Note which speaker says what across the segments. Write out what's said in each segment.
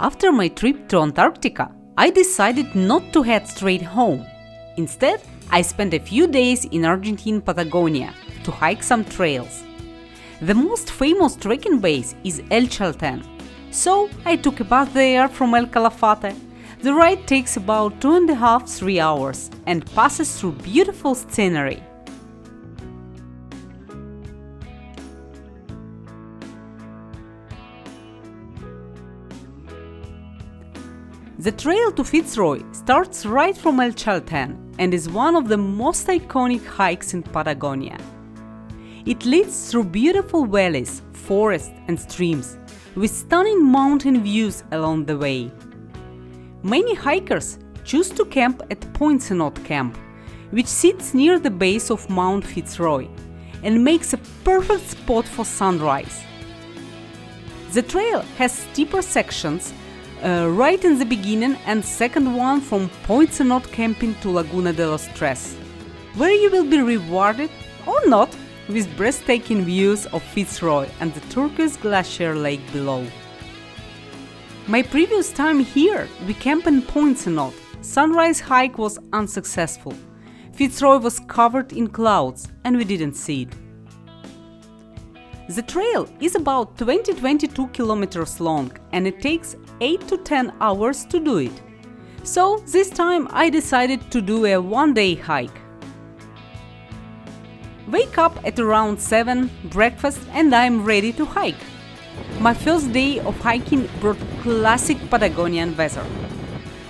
Speaker 1: After my trip to Antarctica, I decided not to head straight home. Instead, I spent a few days in Argentine Patagonia to hike some trails. The most famous trekking base is El Chaltén, so I took a bus there from El Calafate. The ride takes about 2.5–3 hours and passes through beautiful scenery. The trail to Fitz Roy starts right from El Chaltén and is one of the most iconic hikes in Patagonia. It leads through beautiful valleys, forests and streams, with stunning mountain views along the way. Many hikers choose to camp at Poincenot camp, which sits near the base of Mount Fitz Roy and makes a perfect spot for sunrise. The trail has steeper sections right in the beginning and second one from Poincenot camping to Laguna de los Tres, where you will be rewarded, or not, with breathtaking views of Fitz Roy and the turquoise glacier lake below. My previous time here, we camped in Poincenot. Sunrise hike was unsuccessful. Fitz Roy was covered in clouds and we didn't see it. The trail is about 20–22 kilometers long and it takes 8 to 10 hours to do it. So this time I decided to do a one-day hike. Wake up at around 7, breakfast, and I'm ready to hike. My first day of hiking brought classic Patagonian weather.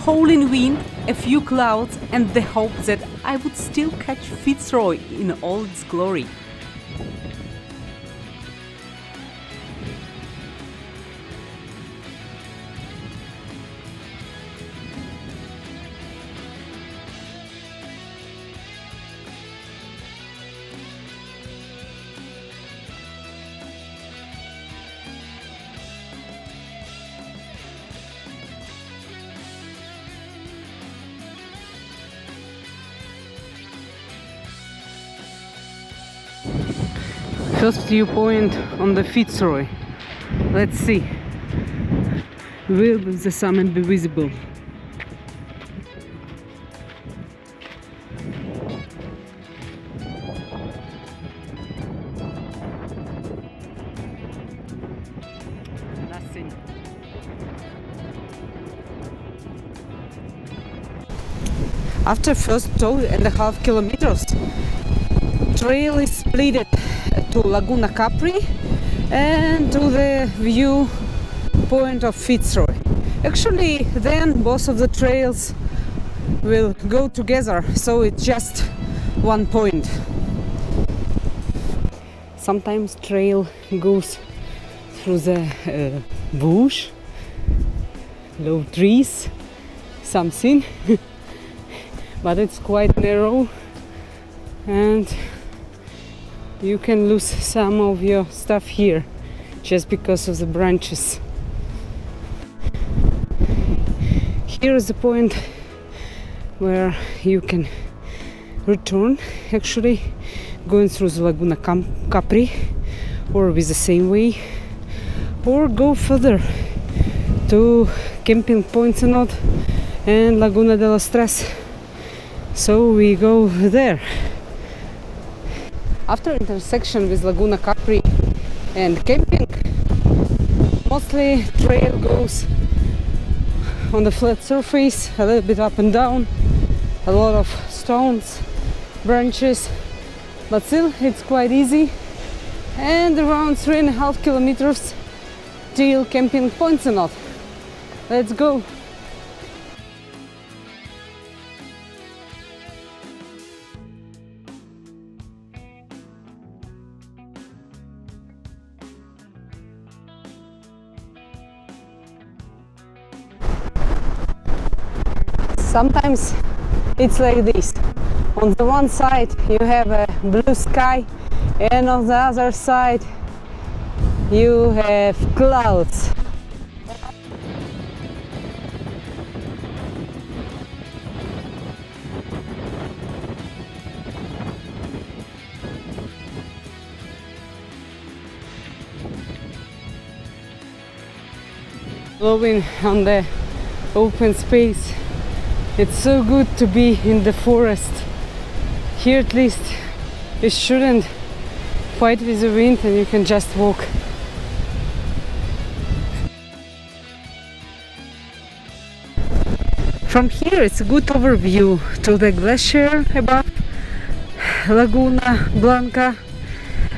Speaker 1: Howling wind, a few clouds, and the hope that I would still catch Fitz Roy in all its glory. First viewpoint on the Fitz Roy. Let's see. Will the summit be visible? Nothing. After first 2.5 kilometers, trail is split to Laguna Capri and to the view point of Fitz Roy. Actually, then both of the trails will go together, so it's just one point. Sometimes trail goes through the bush, low trees, something, but it's quite narrow and you can lose some of your stuff here just because of the branches. Here is the point where you can return, actually going through the Laguna Capri or with the same way, or go further to camping Poincenot and Laguna de los Tres. So we go there. After intersection with Laguna Capri and camping, mostly trail goes on the flat surface, a little bit up and down, a lot of stones, branches, but still it's quite easy, and around 3.5 kilometers till camping Poincenot. Let's go! Sometimes it's like this. On the one side you have a blue sky and on the other side you have clouds. Blowing on the open space. It's so good to be in the forest. Here at least you shouldn't fight with the wind and you can just walk. From here it's a good overview to the glacier above Laguna Blanca,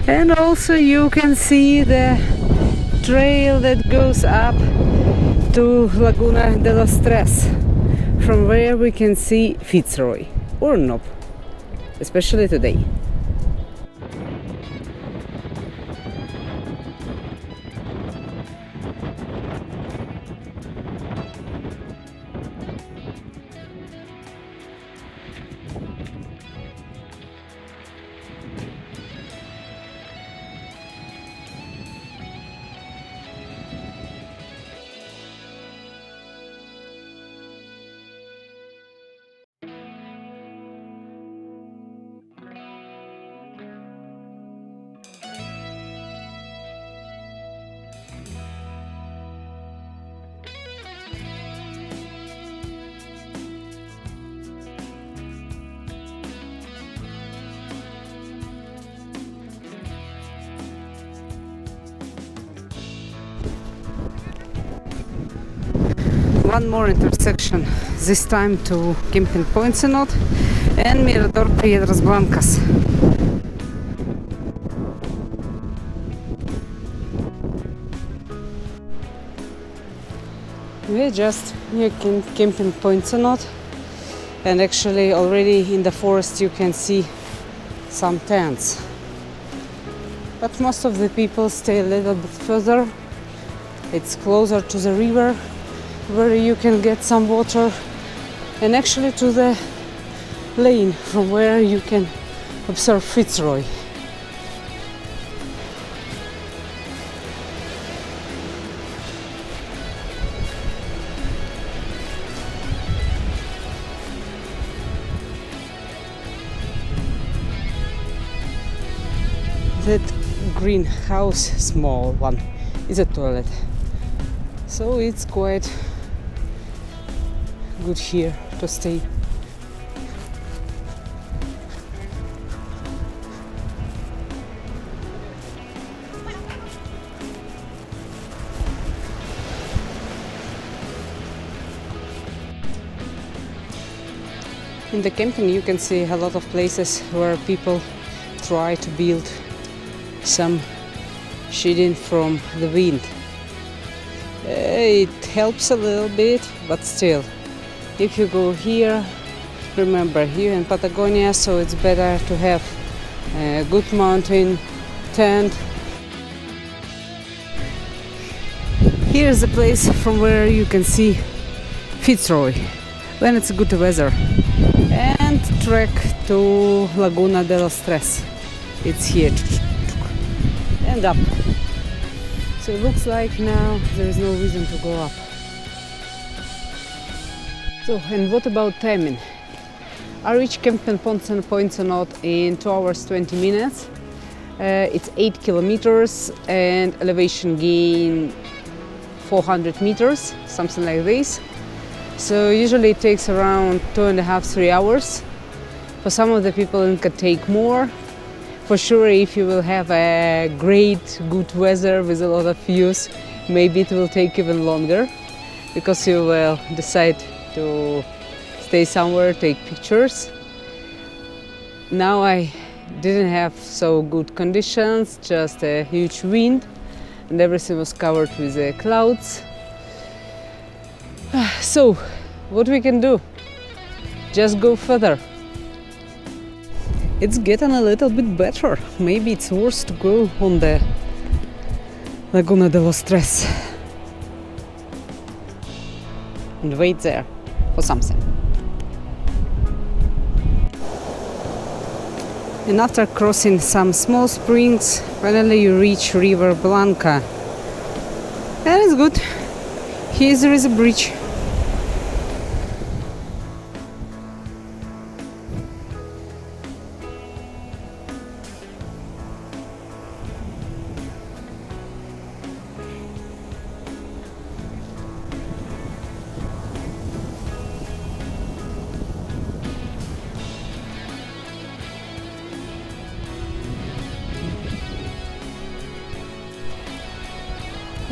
Speaker 1: and also you can see the trail that goes up to Laguna de los Tres, from where we can see Fitz Roy or not, especially today. One more intersection, this time to Camping Poincenot and Mirador Piedras Blancas. We're just near Camping Poincenot, and actually already in the forest you can see some tents. But most of the people stay a little bit further. It's closer to the river, where you can get some water, and actually to the lane from where you can observe Fitz Roy. That greenhouse, small one, is a toilet, so it's quite good here to stay. In the camping you can see a lot of places where people try to build some shading from the wind. It helps a little bit, but still, if you go here, remember here in Patagonia, so it's better to have a good mountain tent. Here's the place from where you can see Fitz Roy when it's good weather, and trek to Laguna de los Tres. It's here and up. So it looks like now there is no reason to go up. So, and what about timing? I reached Camping Poincenot in 2 hours 20 minutes. It's 8 kilometers and elevation gain 400 meters, something like this. So usually it takes around 2.5–3 hours. For some of the people it could take more. For sure, if you will have a great, good weather with a lot of views, maybe it will take even longer, because you will decide to stay somewhere, take pictures. Now I didn't have so good conditions, just a huge wind, and everything was covered with clouds. So, what we can do? Just go further. It's getting a little bit better. Maybe it's worth to go on the Laguna de los Tres and wait there for something. And after crossing some small springs, finally you reach River Blanca. And it's good. Here there is a bridge.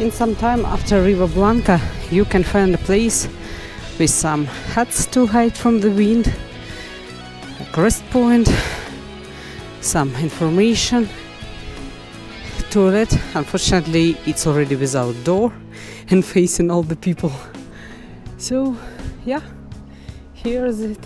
Speaker 1: In some time after Riva Blanca, you can find a place with some huts to hide from the wind, a rest point, some information, toilet. Unfortunately, it's already without door and facing all the people. So, yeah, here's it.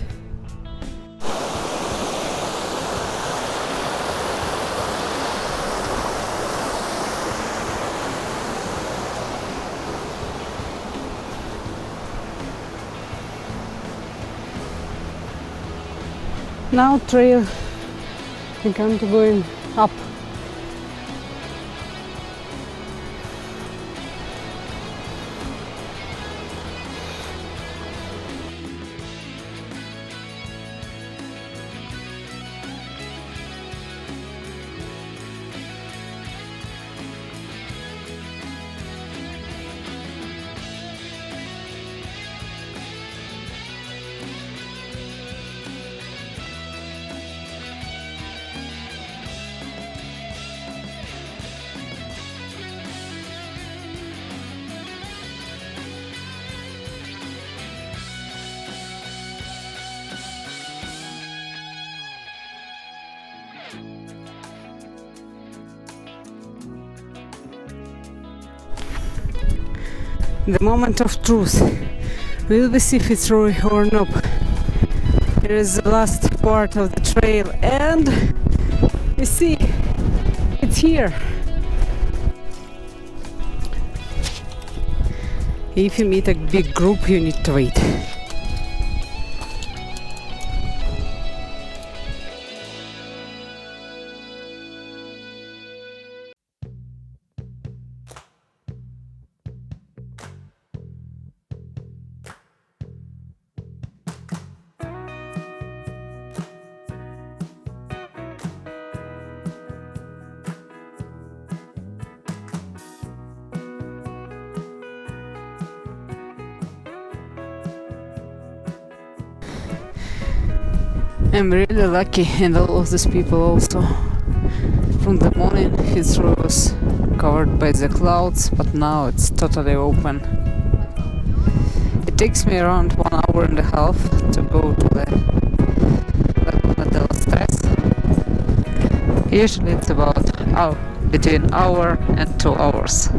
Speaker 1: Now trail, we come to going up. The moment of truth. Will we see Fitz Roy or not? Here is the last part of the trail, and you see, it's here. If you meet a big group, you need to wait. I'm really lucky, and all of these people also. From the morning, Fitz Roy was covered by the clouds, but now it's totally open. It takes me around 1.5 hours to go to the Laguna de los Tres. Usually it's about between hour and 2 hours.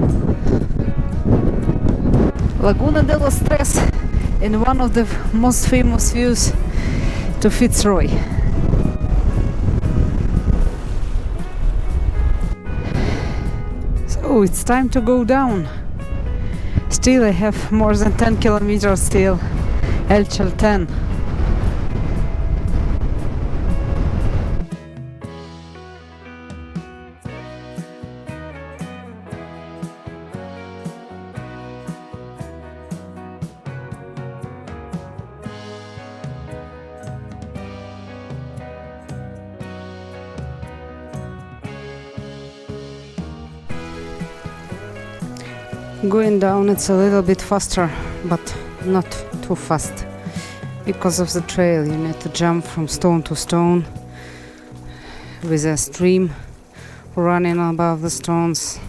Speaker 1: Laguna de los Tres, in one of the most famous views to Fitz Roy. So it's time to go down. Still I have more than 10 kilometers till El Chaltén. Going down it's a little bit faster, but not too fast. Because of the trail, you need to jump from stone to stone with a stream running above the stones.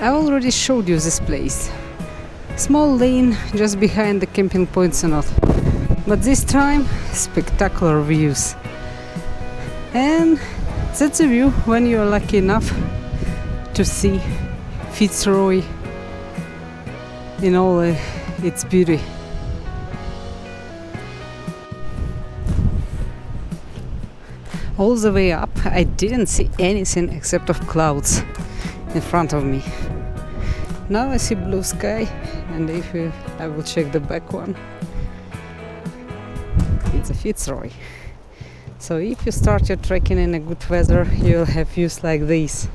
Speaker 1: I already showed you this place. Small lane just behind the camping Poincenot. But this time, spectacular views. And that's a view when you're lucky enough to see Fitz Roy in all its beauty. All the way up, I didn't see anything except of clouds in front of me. Now I see blue sky, and I will check the back one. It's a Fitz Roy. So if you start your trekking in a good weather, you'll have views like this.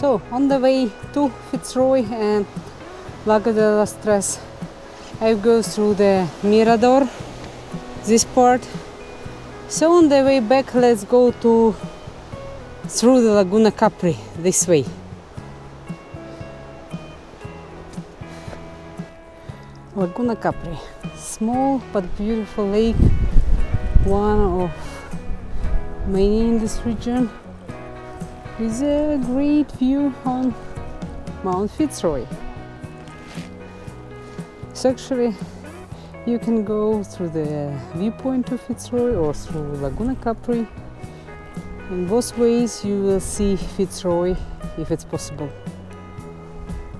Speaker 2: So on the way to Fitz Roy and Lago de las Tres, I go through the Mirador, this part. So on the way back, let's go through the Laguna Capri, this way. Laguna Capri, small but beautiful lake, one of many in this region, with a great view on Mount Fitz Roy. So actually you can go through the viewpoint to Fitz Roy or through Laguna Capri. In both ways you will see Fitz Roy if it's possible,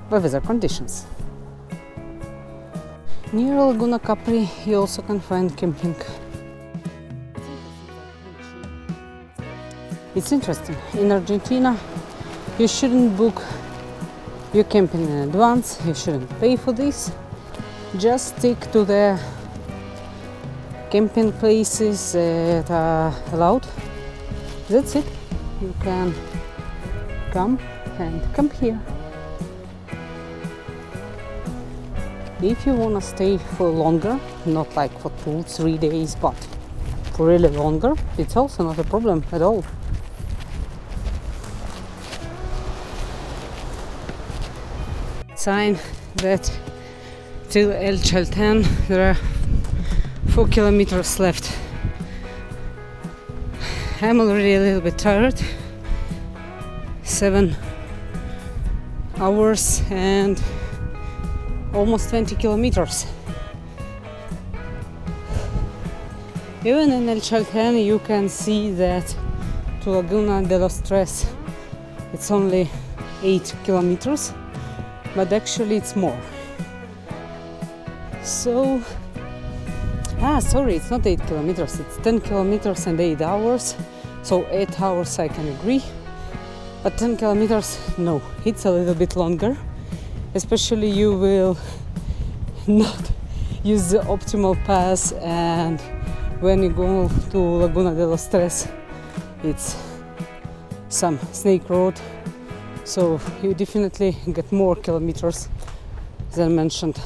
Speaker 2: by weather conditions. Near Laguna Capri you also can find camping. It's interesting, in Argentina you shouldn't book your camping in advance, you shouldn't pay for this. Just stick to the camping places that are allowed. That's it. You can come and camp here. If you want to stay for longer, not like for 2-3 days, but for really longer, it's also not a problem at all. Sign that till El Chaltén there are 4 kilometers left. I'm already a little bit tired. 7 hours and almost 20 kilometers. Even in El Chaltén you can see that to Laguna de los Tres it's only 8 kilometers, but actually it's more. So, sorry, it's not 8 kilometers, it's 10 kilometers and 8 hours. So 8 hours I can agree, but 10 kilometers, no, it's a little bit longer. Especially you will not use the optimal pass, and when you go to Laguna de los Tres, it's some snake road, so you definitely get more kilometers than mentioned.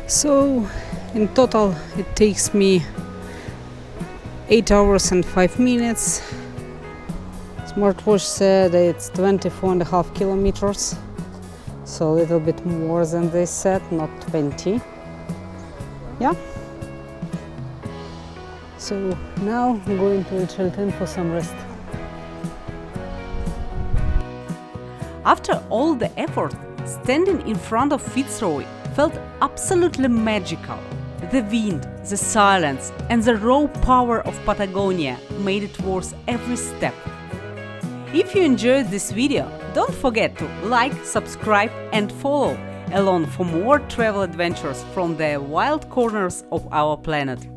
Speaker 2: So in total it takes me 8 hours and 5 minutes. Smartwatch said it's 24.5 kilometers, so a little bit more than they said, not 20. Yeah. So now I'm going to Chaltén for some rest.
Speaker 1: After all the effort, standing in front of Fitz Roy felt absolutely magical. The wind, the silence, and the raw power of Patagonia made it worth every step. If you enjoyed this video, don't forget to like, subscribe and follow along for more travel adventures from the wild corners of our planet.